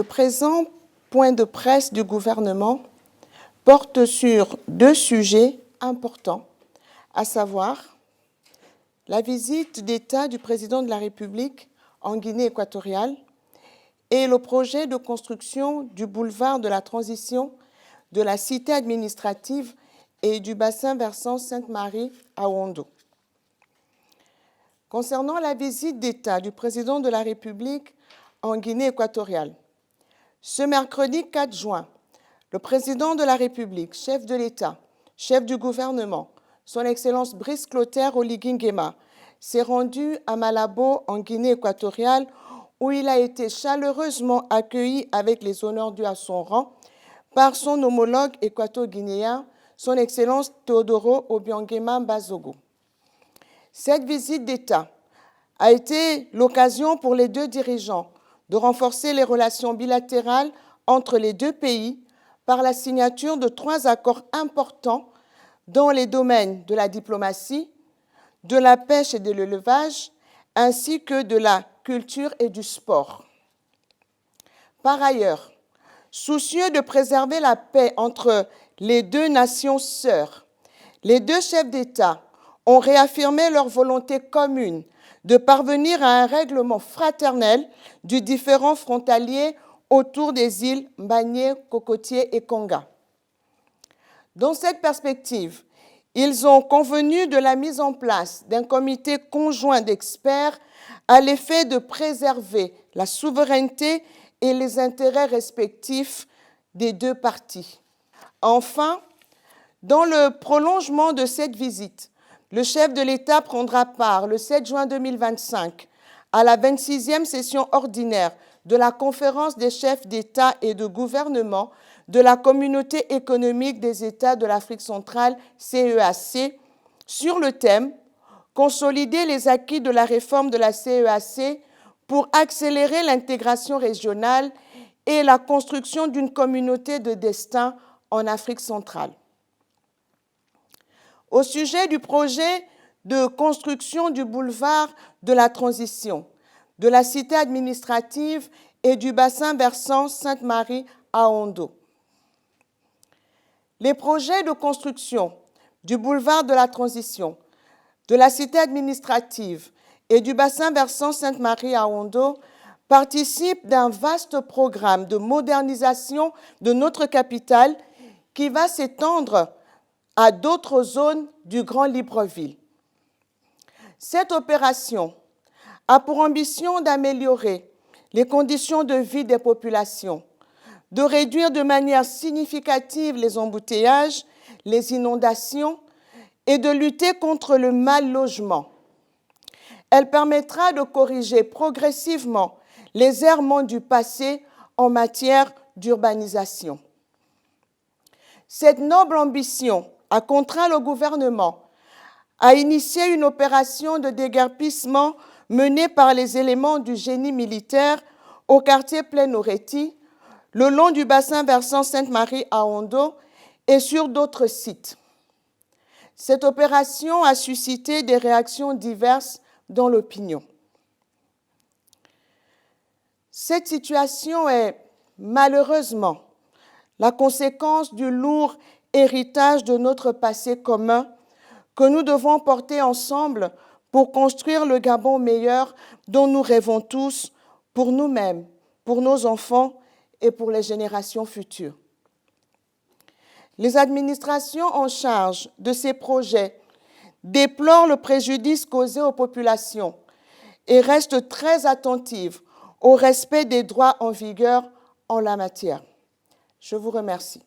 Le présent point de presse du gouvernement porte sur deux sujets importants, à savoir la visite d'État du président de la République en Guinée équatoriale et le projet de construction du boulevard de la transition de la cité administrative et du bassin versant Sainte-Marie à Ouando. Concernant la visite d'État du président de la République en Guinée équatoriale, ce mercredi 4 juin, le président de la République, chef de l'État, chef du gouvernement, son Excellence Brice Clotaire Oligui Nguema, s'est rendu à Malabo, en Guinée équatoriale, où il a été chaleureusement accueilli avec les honneurs dus à son rang par son homologue équato-guinéen, son Excellence Teodoro Obiang Nguema Bazogo. Cette visite d'État a été l'occasion pour les deux dirigeants de renforcer les relations bilatérales entre les deux pays par la signature de 3 accords importants dans les domaines de la diplomatie, de la pêche et de l'élevage, ainsi que de la culture et du sport. Par ailleurs, soucieux de préserver la paix entre les deux nations sœurs, les deux chefs d'État ont réaffirmé leur volonté commune de parvenir à un règlement fraternel du différend frontalier autour des îles Mbagné, Cocotier et Konga. Dans cette perspective, ils ont convenu de la mise en place d'un comité conjoint d'experts à l'effet de préserver la souveraineté et les intérêts respectifs des deux parties. Enfin, dans le prolongement de cette visite, le chef de l'État prendra part le 7 juin 2025 à la 26e session ordinaire de la Conférence des chefs d'État et de gouvernement de la Communauté économique des États de l'Afrique centrale, CEAC, sur le thème « Consolider les acquis de la réforme de la CEAC pour accélérer l'intégration régionale et la construction d'une communauté de destin en Afrique centrale ». Au sujet du projet de construction du boulevard de la transition, de la cité administrative et du bassin versant Sainte-Marie à Ouando. Les projets de construction du boulevard de la transition, de la cité administrative et du bassin versant Sainte-Marie à Ouando participent d'un vaste programme de modernisation de notre capitale qui va s'étendre à d'autres zones du Grand Libreville. Cette opération a pour ambition d'améliorer les conditions de vie des populations, de réduire de manière significative les embouteillages, les inondations et de lutter contre le mal-logement. Elle permettra de corriger progressivement les errements du passé en matière d'urbanisation. Cette noble ambition a contraint le gouvernement à initier une opération de déguerpissement menée par les éléments du génie militaire au quartier Plein-Oreti, le long du bassin versant Sainte-Marie à Ouando et sur d'autres sites. Cette opération a suscité des réactions diverses dans l'opinion. Cette situation est malheureusement la conséquence du lourd héritage de notre passé commun que nous devons porter ensemble pour construire le Gabon meilleur dont nous rêvons tous pour nous-mêmes, pour nos enfants et pour les générations futures. Les administrations en charge de ces projets déplorent le préjudice causé aux populations et restent très attentives au respect des droits en vigueur en la matière. Je vous remercie.